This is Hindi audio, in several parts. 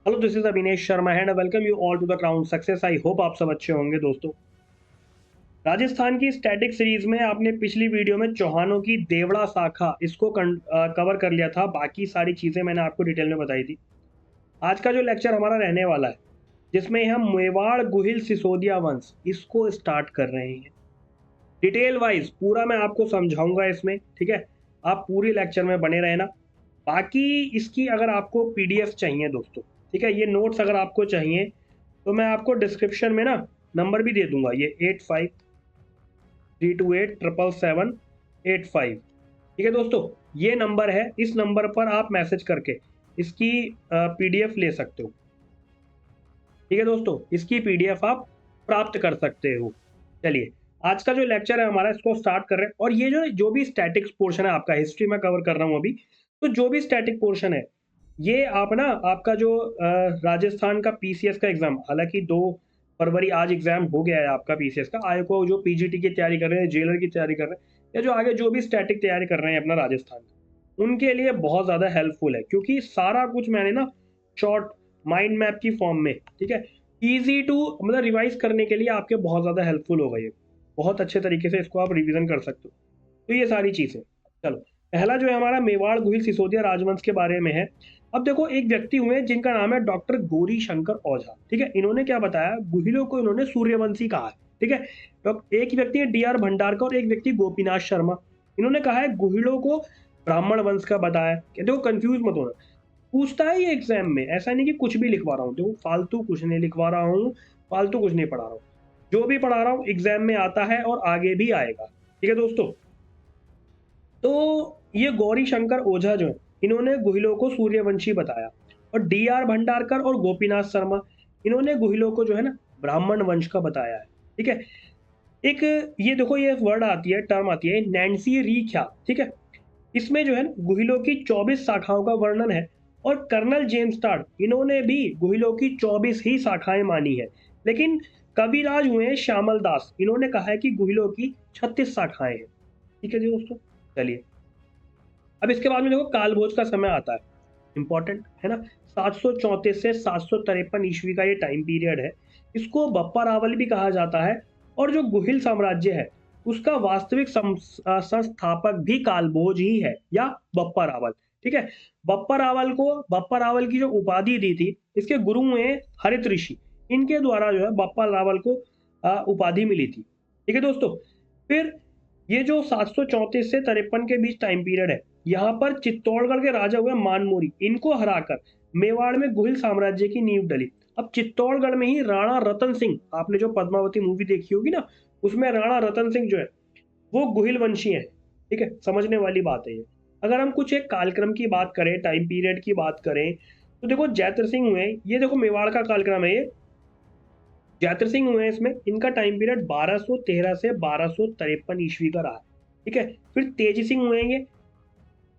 Hello, this is Avinesh Sharma and welcome you all to the Crown Success. I hope आप सब अच्छे होंगे दोस्तों। राजस्थान की स्टैटिक सीरीज में आपने पिछली वीडियो में चौहानों की देवड़ा शाखा इसको कवर कर लिया था। बाकी सारी चीजें मैंने आपको डिटेल में बताई थी। आज का जो लेक्चर हमारा रहने वाला है, जिसमें हम मेवाड़ गुहिल सिसोदिया वंश इसको स्टार्ट कर रहे हैं। डिटेल वाइज पूरा मैं आपको समझाऊंगा इसमें, ठीक है। आप पूरी लेक्चर में बने रहना। बाकी इसकी अगर आपको पीडीएफ चाहिए दोस्तों, ठीक है, ये नोट्स अगर आपको चाहिए तो मैं आपको डिस्क्रिप्शन में ना नंबर भी दे दूंगा, ये 8532877785। ठीक है दोस्तों, ये नंबर है, इस नंबर पर आप मैसेज करके इसकी पीडीएफ ले सकते हो। ठीक है दोस्तों, इसकी पीडीएफ आप प्राप्त कर सकते हो। चलिए, आज का जो लेक्चर है हमारा, इसको स्टार्ट कर रहे हैं। और ये जो जो भी स्टैटिक्स पोर्शन है आपका, हिस्ट्री में कवर कर रहा हूँ अभी, तो जो भी स्टैटिक पोर्शन है ये आप ना, आपका जो राजस्थान का पीसीएस का एग्जाम, हालांकि 2 फरवरी आज एग्जाम हो गया है आपका पीसीएस का। आए को जो पीजीटी की तैयारी कर रहे हैं, जेलर की तैयारी कर रहे हैं, या जो आगे जो भी स्टैटिक तैयारी कर रहे हैं अपना राजस्थान का, उनके लिए बहुत ज़्यादा हेल्पफुल है, क्योंकि सारा कुछ मैंने ना शॉर्ट माइंड मैप की फॉर्म में, ठीक है, ईजी टू मतलब रिवाइज करने के लिए आपके बहुत ज़्यादा हेल्पफुल होगा ये। बहुत अच्छे तरीके से इसको आप रिवीजन कर सकते हो। तो ये सारी चीज़ें, चलो, पहला जो है हमारा मेवाड़ गुहिल सिसोदिया राजवंश के बारे में है। अब देखो, एक व्यक्ति हुए जिनका नाम है डॉक्टर गौरी शंकर ओझा। ठीक है, इन्होंने क्या बताया, गुहिलों को इन्होंने सूर्यवंशी कहा है। ठीक है, तो एक व्यक्ति है डीआर भंडारकर और एक व्यक्ति गोपीनाथ शर्मा। इन्होंने कहा है गुहिलों को ब्राह्मण वंश का बताया। देखो, कंफ्यूज मत होना, पूछता है ये एग्जाम में, ऐसा नहीं कि कुछ भी लिखवा रहा हूँ। देखो, फालतू कुछ नहीं लिखवा रहा हूँ, फालतू कुछ नहीं पढ़ा रहा हूँ। जो भी पढ़ा रहा हूँ एग्जाम में आता है और आगे भी आएगा। ठीक है दोस्तों, तो ये गौरी शंकर ओझा जो है, इन्होंने गुहिलों को सूर्यवंशी बताया। और डीआर भंडारकर और गोपीनाथ शर्मा, इन्होंने गुहिलों को जो है ना ब्राह्मण वंश का बताया है। ठीक है, एक ये देखो, ये वर्ड आती है, टर्म आती है, नैन्सी रीख्या। ठीक है, इसमें जो है ना गुहिलों की 24 शाखाओं का वर्णन है। और कर्नल जेम्स टार्ड, इन्होंने भी गुहिलों की 24 ही शाखाएं मानी है। लेकिन कविराज हुए हैं श्यामल दास, इन्होंने कहा है कि गुहिलों की 36 शाखाएं हैं। ठीक है जी दोस्तों, चलिए, अब इसके बाद में देखो कालभोज का समय आता है, इंपॉर्टेंट है ना। 734 से 753 ईस्वी का ये टाइम पीरियड है। इसको बप्पा रावल भी कहा जाता है। और जो गुहिल साम्राज्य है उसका वास्तविक संस्थापक भी कालभोज ही है, या बप्पा रावल। ठीक है, बप्पा रावल की जो उपाधि दी थी, इसके गुरु हैं हरित ऋषि, इनके द्वारा जो है बप्पा रावल को उपाधि मिली थी। ठीक है दोस्तों, फिर ये जो 734 से 53 के बीच टाइम पीरियड है, यहाँ पर चित्तौड़गढ़ के राजा हुए मानमोरी, इनको हराकर मेवाड़ में गुहिल साम्राज्य की नींव डली। अब चित्तौड़गढ़ में ही राणा रतन सिंह, आपने जो पद्मावती मूवी देखी होगी ना, उसमें राणा रतन सिंह जो है वो गुहिल वंशी है। ठीक है, समझने वाली बात है ये। अगर हम कुछ एक कालक्रम की बात करें, टाइम पीरियड की बात करें, तो देखो जैत्र सिंह हुए, ये देखो मेवाड़ का कालक्रम है ये। जैत्र सिंह हुए इसमें, इनका टाइम पीरियड 1213 से 1253 ईस्वी का रहा। ठीक है, फिर तेजी सिंह हुए ये।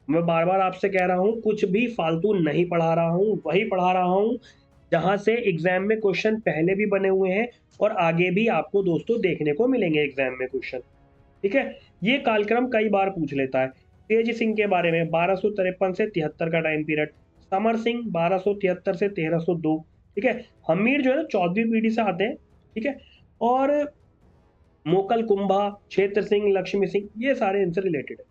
मैं बार बार आपसे कह रहा हूँ, कुछ भी फालतू नहीं पढ़ा रहा हूँ, वही पढ़ा रहा हूँ जहां से एग्जाम में क्वेश्चन पहले भी बने हुए हैं और आगे भी आपको दोस्तों देखने को मिलेंगे एग्जाम में क्वेश्चन। ठीक है, ये कालक्रम कई बार पूछ लेता है। तेज सिंह के बारे में 1253 से 73 का टाइम पीरियड, समर सिंह 1273 से 1302। ठीक है, हमीर जो है ना 14वीं पीढ़ी से आते हैं। ठीक है, और मोकल कुंभा, क्षेत्र सिंह, लक्ष्मी सिंह, ये सारे इनसे रिलेटेड है।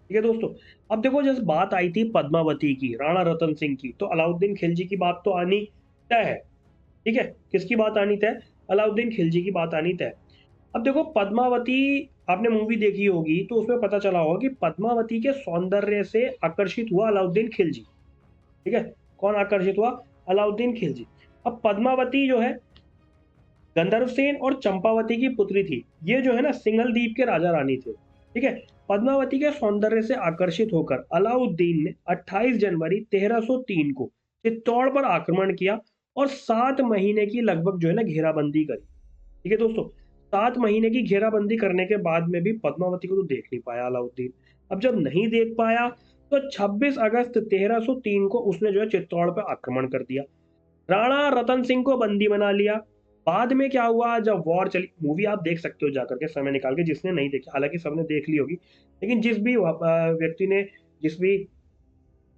ठीक है दोस्तों, अब देखो, जैसे बात आई थी पद्मावती की, राणा रतन सिंह की, तो अलाउद्दीन खिलजी की बात तो आनी तय है। ठीक है, किसकी बात आनी तय? अलाउद्दीन खिलजी की बात आनी तय। अब देखो पद्मावती, आपने मूवी देखी होगी तो उसमें पता चला होगा कि पद्मावती के सौंदर्य से आकर्षित हुआ अलाउद्दीन खिलजी। ठीक है, कौन आकर्षित हुआ? अलाउद्दीन खिलजी। अब पद्मावती जो है गंधर्व सेन और चंपावती की पुत्री थी। ये जो है ना सिंघल द्वीप के राजा रानी थे। ठीक है, पद्मावती के सौंदर्य से आकर्षित होकर अलाउद्दीन ने 28 जनवरी 1303 को चित्तौड़ पर आक्रमण किया और 7 महीने की लगभग जो है ना घेराबंदी करी। ठीक है दोस्तों, 7 महीने की घेराबंदी करने के बाद में भी पद्मावती को तो देख नहीं पाया अलाउद्दीन। अब जब नहीं देख पाया तो 26 अगस्त 1303 को उसने जो है चित्तौड़ पर आक्रमण कर दिया। राणा रतन सिंह को बंदी बना लिया। बाद में क्या हुआ, जब वॉर चली, मूवी आप देख सकते हो जाकर के समय निकाल के, जिसने नहीं देखी, हालांकि सबने देख ली होगी, लेकिन जिस भी व्यक्ति ने, जिस भी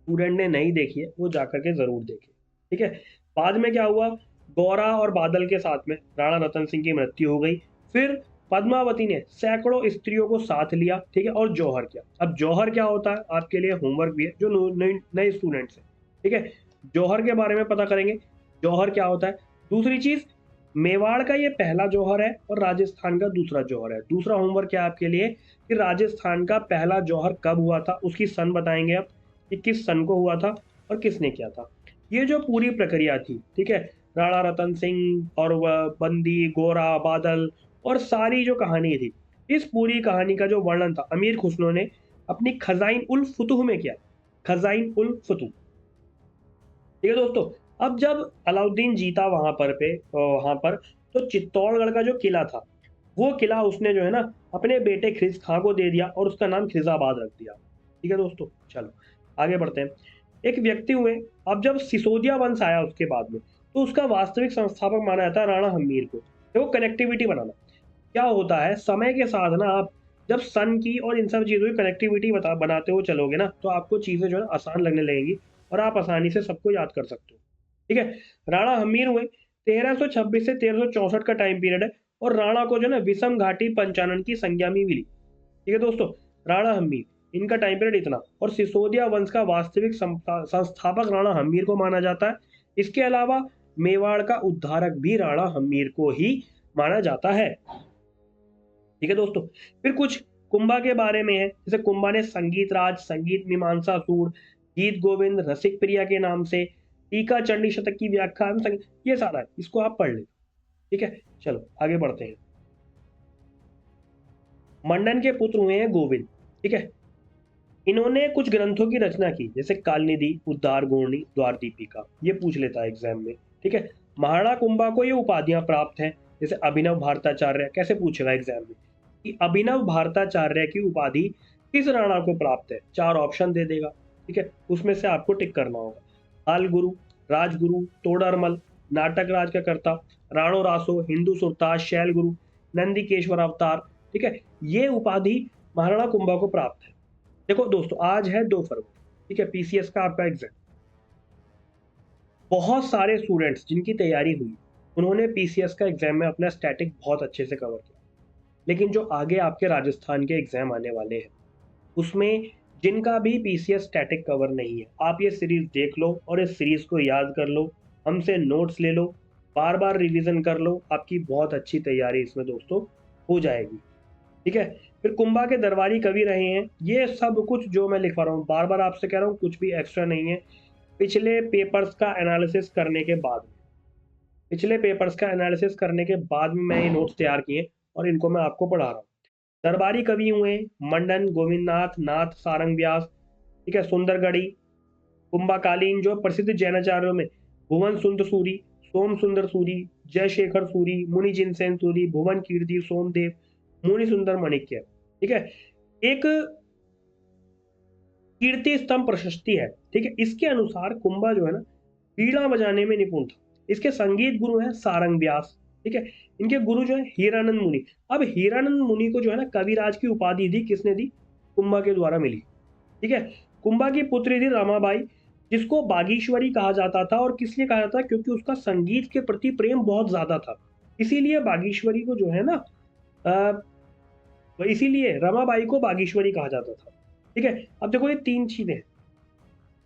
स्टूडेंट ने नहीं देखी है वो जाकर के जरूर देखे। ठीक है, बाद में क्या हुआ, गौरा और बादल के साथ में राणा रतन सिंह की मृत्यु हो गई। फिर पद्मावती ने सैकड़ों स्त्रियों को साथ लिया, ठीक है, और जौहर किया। अब जौहर क्या होता है, आपके लिए होमवर्क भी है जो नए स्टूडेंट्स हैं, ठीक है। जौहर के बारे में पता करेंगे, जौहर क्या होता है। दूसरी चीज, मेवाड़ का ये पहला जौहर है और राजस्थान का दूसरा जौहर है। दूसरा होमवर्क क्या है आपके लिए कि राजस्थान का पहला जौहर कब हुआ था, उसकी सन बताएंगे आप कि किस सन को हुआ था और किसने किया था। ये जो पूरी प्रक्रिया थी, ठीक है, राणा रतन सिंह और वह बंदी, गोरा, बादल और सारी जो कहानी थी, इस पूरी कहानी का जो वर्णन था अमीर खुसरो ने अपनी खजाइन उल फुतूह में किया। खजाइन उल फुतूह, ठीक है दोस्तों। अब जब अलाउद्दीन जीता वहां पर तो चित्तौड़गढ़ का जो किला था, वो किला उसने जो है ना अपने बेटे खिज खां को दे दिया और उसका नाम खिजाबाद रख दिया। ठीक है दोस्तों, चलो आगे बढ़ते हैं। एक व्यक्ति हुए, अब जब सिसोदिया वंश आया उसके बाद में, तो उसका वास्तविक संस्थापक माना जाता है राणा हम्मीर को। देखो कनेक्टिविटी बनाना क्या होता है, समय के साथ ना आप जब सन की और इन सब चीज़ों की कनेक्टिविटी बनाते हो चलोगे ना, तो आपको चीज़ें जो है आसान लगने लगेंगी और आप आसानी से सबको याद कर सकते हो। ठीक है, राणा हम्मीर हुए 1326 से 1364 का टाइम पीरियड है और राणा को जो है ना विषम घाटी पंचानन की संज्ञा भी मिली। ठीक है दोस्तों, राणा हम्मीर इनका टाइम पीरियड इतना, और सिसोदिया वंश का वास्तविक संस्थापक राणा हम्मीर को माना जाता है। इसके अलावा मेवाड़ का उद्धारक भी राणा हम्मीर को ही माना जाता है। ठीक है दोस्तों, फिर कुछ कुंभा के बारे में है, जैसे कुंभा ने संगीत राज, संगीत मीमांसा सूर, गीत गोविंद, रसिक प्रिया के नाम से, टीका चंडी शतक की व्याख्या, ये सारा है, इसको आप पढ़ ले। ठीक है, चलो आगे बढ़ते हैं। मंडन के पुत्र हुए हैं गोविंद। ठीक है, इन्होंने कुछ ग्रंथों की रचना की, जैसे कालनिधि, उद्धार गोरणी, द्वार दीपिका, ये पूछ लेता है एग्जाम में। ठीक है, महाराणा कुंभा को ये उपाधियां प्राप्त हैं, जैसे अभिनव भारताचार्य, कैसे पूछेगा एग्जाम में कि अभिनव भारताचार्य की उपाधि किस राणा को प्राप्त है, 4 ऑप्शन दे देगा। ठीक है, उसमें से आपको टिक करना होगा। हाल गुरु, राजगुरु, तोडरमल, नाटक राज का कर्ता, राणो रासो, हिंदू सुरताज, शैल गुरु, नंदीकेश्वर अवतार। ठीक है, ये उपाधि महाराणा कुंभा को प्राप्त है। देखो दोस्तों, आज है 2 फरवरी, ठीक है, पीसीएस का आपका एग्जाम। बहुत सारे स्टूडेंट्स जिनकी तैयारी हुई, उन्होंने पीसीएस का एग्जाम में अपना स्टैटिक बहुत अच्छे से कवर किया। लेकिन जो आगे आपके राजस्थान के एग्जाम आने वाले हैं, उसमें जिनका भी पीसीएस स्टैटिक कवर नहीं है, आप ये सीरीज देख लो और इस सीरीज को याद कर लो, हमसे नोट्स ले लो, बार बार रिवीजन कर लो, आपकी बहुत अच्छी तैयारी इसमें दोस्तों हो जाएगी। ठीक है, फिर कुंभा के दरबारी कवि रहे हैं। ये सब कुछ जो मैं लिखवा रहा हूँ, बार बार आपसे कह रहा हूँ, कुछ भी एक्स्ट्रा नहीं है। पिछले पेपर्स का एनालिसिस करने के बाद पिछले पेपर्स का एनालिसिस करने के बाद में मैं ये नोट्स तैयार किए और इनको मैं आपको पढ़ा रहा हूँ। दरबारी कवि हुए मंडन, गोविंदनाथ, नाथ, सारंग व्यास, ठीक है, सुंदरगढ़ी। कुंभाकालीन जो प्रसिद्ध जैनाचार्यों में भुवन सुंदर सूरी, सोम सुंदर सूरी, जयशेखर सूरी, मुनि जिनसेन सूरी, भुवन कीर्ति, सोमदेव, मुनि सुंदर माणिक्य। ठीक है, एक कीर्ति स्तंभ प्रशस्ति है। ठीक है, इसके अनुसार कुंभा जो है ना वीणा बजाने में निपुण था। इसके संगीत गुरु हैं सारंग व्यास। ठीक है, इनके गुरु जो है हीरानंद मुनि। अब हीरानंद मुनि को जो है ना कविराज की उपाधि दी, किसने दी, कुंभा के द्वारा मिली। ठीक है, कुंभा की पुत्री थी रमाबाई, जिसको बागीश्वरी कहा जाता था। और किस लिए कहा जाता है, क्योंकि उसका संगीत के प्रति प्रेम बहुत ज्यादा था, इसीलिए बागीश्वरी को जो है ना इसीलिए रमाबाई को बागीश्वरी कहा जाता था। ठीक है, अब देखो ये 3 चीजें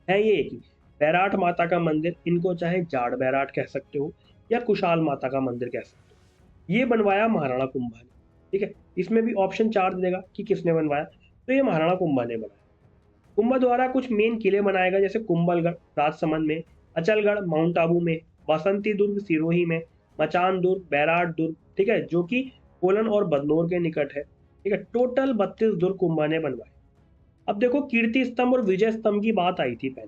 है, ये कि बैराट माता का मंदिर, इनको चाहे जाड़ बैराट कह सकते हो या कुशाल माता का मंदिर कह सकते हो, ये बनवाया महाराणा कुंभा ने। ठीक है, इसमें भी ऑप्शन 4 देगा कि किसने बनवाया, तो ये महाराणा कुंभा ने बनाया। कुंभा द्वारा कुछ मेन किले बनाए गए, जैसे कुंभलगढ़ राजसमंद में, अचलगढ़ माउंट आबू में, बसंती दुर्ग सिरोही में, मचान दुर्ग, बैराट दुर्ग, ठीक है, जो कि कोलन और बदनौर के निकट है। ठीक है, टोटल 32 दुर्ग कुंभा ने बनवाए। अब देखो कीर्ति स्तंभ और विजय स्तंभ की बात आई थी पहले,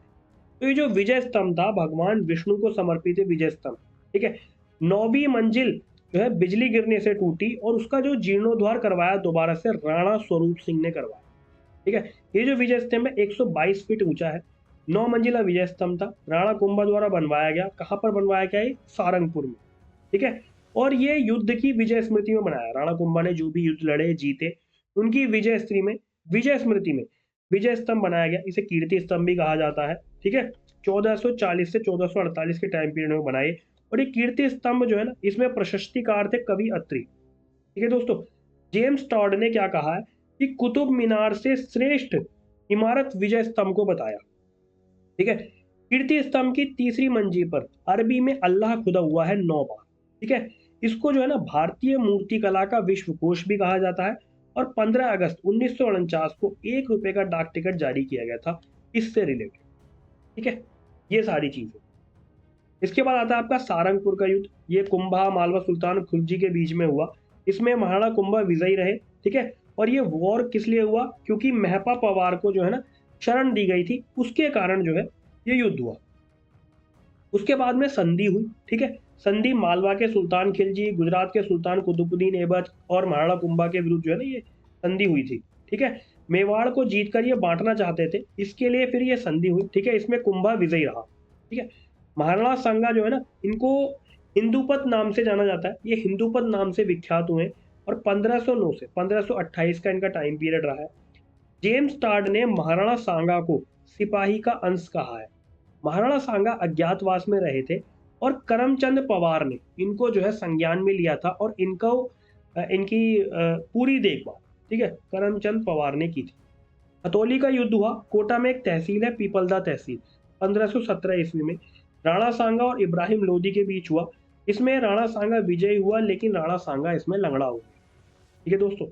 तो ये जो विजय स्तंभ था भगवान विष्णु को समर्पित है विजय स्तंभ। ठीक है, 9वीं मंजिल जो है बिजली गिरने से टूटी और उसका जो जीर्णोद्धार करवाया दोबारा से राणा स्वरूप सिंह ने करवाया। ठीक है, ये जो विजय स्तंभ है 122 फीट ऊंचा है, 9 मंजिला विजय स्तंभ था, राणा कुंभा द्वारा बनवाया गया। कहां पर बनवाया गया है, सारंगपुर में। ठीक है, और ये युद्ध की विजय स्मृति में बनाया, राणा कुंभा ने जो भी युद्ध लड़े जीते, उनकी विजय स्मृति में विजय स्तंभ बनाया गया, इसे कीर्ति स्तंभ भी कहा जाता है। ठीक है, 1440 से 1448 के टाइम पीरियड में बनाए। और ये कीर्ति स्तंभ जो है ना, इसमें प्रशस्तिकार थे कवि अत्रि। ठीक है दोस्तों, जेम्स टॉड ने क्या कहा है कि कुतुब मीनार से श्रेष्ठ इमारत विजय स्तंभ को बताया। ठीक है, कीर्ति स्तंभ की तीसरी मंजिल पर अरबी में अल्लाह खुदा हुआ है 9 बार। ठीक है, इसको जो है ना भारतीय मूर्तिकला का विश्वकोश भी कहा जाता है। और 15 अगस्त 1949 को 1 रुपए का डाक टिकट जारी किया गया था इससे रिलेटेड। ठीक है, ये सारी चीजें। इसके बाद आता है आपका सारंगपुर का युद्ध। ये कुंभा मालवा सुल्तान खुलजी के बीच में हुआ। इसमें महाराणा कुंभा विजयी रहे। ठीक है, और ये वॉर किस लिए हुआ, क्योंकि महपा पवार को जो है ना शरण दी गई थी, उसके कारण जो है ये युद्ध हुआ। उसके बाद में संधि हुई। ठीक है, संधि मालवा के सुल्तान खिलजी, गुजरात के सुल्तान कुतुबुद्दीन ऐबक और महाराणा कुंभा के विरुद्ध जो है ना ये संधि हुई थी। ठीक है, मेवाड़ को जीतकर ये बांटना चाहते थे, इसके लिए फिर ये संधि हुई। ठीक है, इसमें कुंभा विजयी रहा। ठीक है, महाराणा सांगा जो है ना, इनको हिंदूपत नाम से जाना जाता है। ये हिंदूपत नाम से विख्यात हुए और 1509 से 1528 का इनका टाइम पीरियड रहा है। जेम्स टार्ड ने महाराणा सांगा को सिपाही का अंश कहा है। महाराणा सांगा अज्ञातवास में रहे थे और करमचंद पवार ने इनको जो है संज्ञान में लिया था और इनको इनकी पूरी देखभाल, ठीक है, करमचंद पवार ने की थी। हथौली का युद्ध हुआ। कोटा में एक तहसील है पीपलदा तहसील, 1517 ईस्वी में राणा सांगा और इब्राहिम लोदी के बीच हुआ। इसमें राणा सांगा विजयी हुआ, लेकिन राणा सांगा इसमें लंगड़ा हो गया। ठीक है दोस्तों,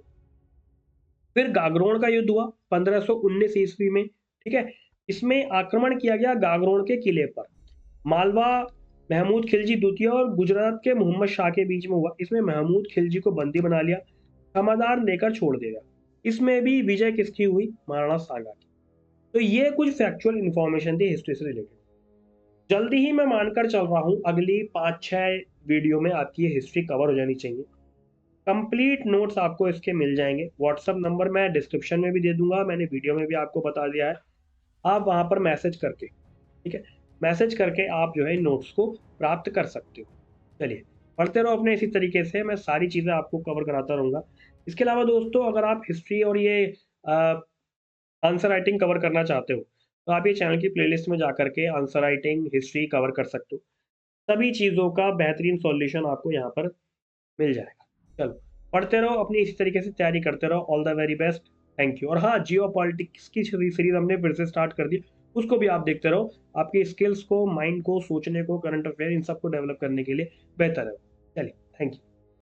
फिर गागरोन का युद्ध हुआ 1519 ईस्वी में। ठीक है, इसमें आक्रमण किया गया गागरोन के किले पर। मालवा महमूद खिलजी द्वितीय और गुजरात के मोहम्मद शाह के बीच में हुआ। इसमें महमूद खिलजी को बंदी बना लिया, क्षमादान देकर छोड़ दिया। इसमें भी विजय किसकी हुई, महाराणा सांगा की। तो ये कुछ फैक्चुअल इंफॉर्मेशन थी हिस्ट्री से रिलेटेड। जल्दी ही मैं मानकर चल रहा हूँ अगली 5-6 वीडियो में आपकी ये हिस्ट्री कवर हो जानी चाहिए। कंप्लीट नोट्स आपको इसके मिल जाएंगे। व्हाट्सअप नंबर मैं डिस्क्रिप्शन में भी दे दूंगा, मैंने वीडियो में भी आपको बता दिया है। आप वहां पर मैसेज करके, ठीक है, मैसेज करके आप जो है इन नोट्स को प्राप्त कर सकते हो। चलिए पढ़ते रहो अपने इसी तरीके से, मैं सारी चीज़ें आपको कवर कराता रहूँगा। इसके अलावा दोस्तों, अगर आप हिस्ट्री और ये आंसर राइटिंग कवर करना चाहते हो तो आप ये चैनल की प्लेलिस्ट में जा करके आंसर राइटिंग, हिस्ट्री कवर कर सकते हो। सभी चीज़ों का बेहतरीन सॉल्यूशन आपको यहाँ पर मिल जाएगा। चलो पढ़ते रहो, अपनी इसी तरीके से तैयारी करते रहो। All the very best, thank you. और हाँ, जियो पॉलिटिक्स की सीरीज हमने फिर से स्टार्ट कर दी, उसको भी आप देखते रहो। आपकी स्किल्स को, माइंड को, सोचने को, करंट अफेयर इन सबको डेवलप करने के लिए बेहतर है। चलिए, थैंक यू।